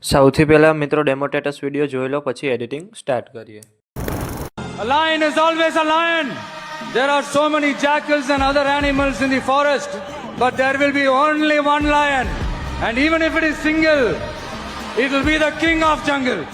સૌથી પહેલાં મિત્રો ડેમો સ્ટેટસ વિડીયો જોઈ લો, પછી એડિટિંગ સ્ટાર્ટ કરીએ. A lion is always a lion. There are so many jackals and other animals in the forest, but there will be only one lion. And even if it is single, it will be the king of jungle.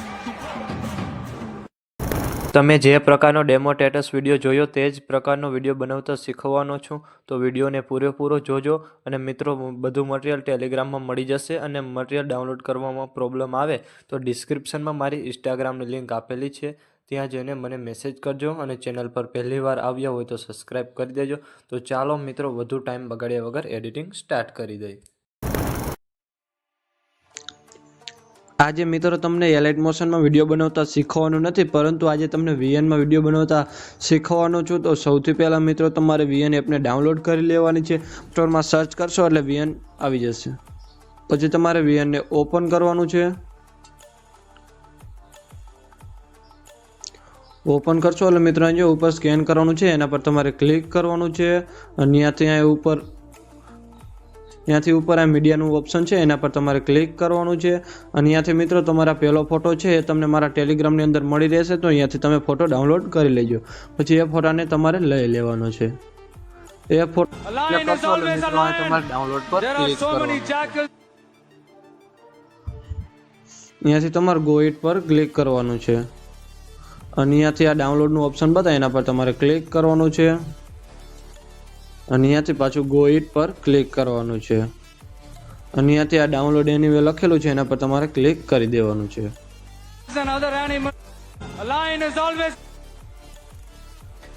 તમે જે પ્રકારનો demo status video જોયો તે જ પ્રકારનો video બનાવતા શીખવાનો છું, તો વિડીયોને પૂરેપૂરો જોજો. અને મિત્રો, બધું મટીરિયલ ટેલિગ્રામમાં મળી જશે. અને મટીરિયલ ડાઉનલોડ કરવામાં પ્રોબ્લેમ આવે તો ડિસ્ક્રિપ્શનમાં મારી ઇન્સ્ટાગ્રામની લિંક આપેલી છે, ત્યાં જઈને મને મેસેજ કરજો. અને ચેનલ પર પહેલીવાર આવ્યા હોય તો સબસ્ક્રાઈબ કરી દેજો. તો ચાલો મિત્રો, વધુ ટાઈમ બગાડ્યા વગર એડિટિંગ સ્ટાર્ટ કરી દઈએ. આજે મિત્રો તમને એલાઇટ મોશનમાં વિડીયો બનાવતા શીખવાનું નથી, પરંતુ આજે તમને VNમાં વિડીયો બનાવતા શીખવાનું છું. તો સૌથી પહેલાં મિત્રો, તમારે VN એપને ડાઉનલોડ કરી લેવાની છે. સ્ટોરમાં સર્ચ કરશો એટલે VN આવી જશે. પછી તમારે VNને ઓપન કરવાનું છે. ઓપન કરશો એટલે મિત્રો અહીંયા ઉપર સ્કેન કરવાનું છે, એના પર તમારે ક્લિક કરવાનું છે. અને ત્યાંથી ઉપર આ મીડિયાનું ઓપ્શન છે, એના પર તમારે ક્લિક કરવાનું છે. અને ત્યાંથી મિત્રો તમારા પહેલો ફોટો છે એ તમને મારા ટેલિગ્રામની અંદર મળી રહેશે, તો અહીંયાથી તમે ફોટો ડાઉનલોડ કરી લેજો. પછી એ ફોટાને તમારે લઈ લેવાનો છે. એ ફોટો તમારે ડાઉનલોડ પર ક્લિક કરવાનું. અહીંયાથી તમારે ગો ઇટ પર ક્લિક કરવાનું છે. અને અહીંયાથી આ ડાઉનલોડનું ઓપ્શન બતાવે એના પર તમારે ક્લિક કરવાનું છે. અને અહીંયાથી પાછું ગો ઇટ પર ક્લિક કરવાનું છે. અને અહીંયાથી આ ડાઉનલોડ એનીવે લખેલું છે એના પર તમારે ક્લિક કરી દેવાનું છે.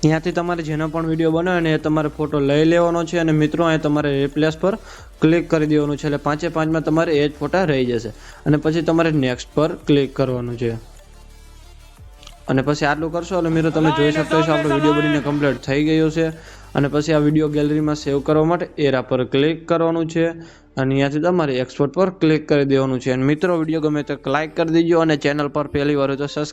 અહીંયાથી તમારે જેનો પણ વિડીયો બનાવે ને એ તમારે ફોટો લઈ લેવાનો છે. અને મિત્રો, અહીં તમારે રિપ્લેસ પર ક્લિક કરી દેવાનું છે, એટલે 5-5માં તમારે એ જ ફોટા રહી જશે. અને પછી તમારે નેક્સ્ટ પર ક્લિક કરવાનું છે. અને પછી આટલું કરશો એટલે મિત્રો તમે જોઈ શકતા હશો આપણો વિડીયો બનીને કમ્પ્લીટ થઈ ગયો છે. અને પછી આ વિડીયો ગેલેરીમાં સેવ કરવા માટે એરા પર ક્લિક કરવાનું છે. અને અહીંયાથી તમારે એક્સપોર્ટ પર ક્લિક કરી દેવાનું છે. અને મિત્રો, વિડીયો ગમે તો લાઈક કરી દેજો. અને ચેનલ પર પહેલી વાર હોય તો સબસ્ક્રાઈબ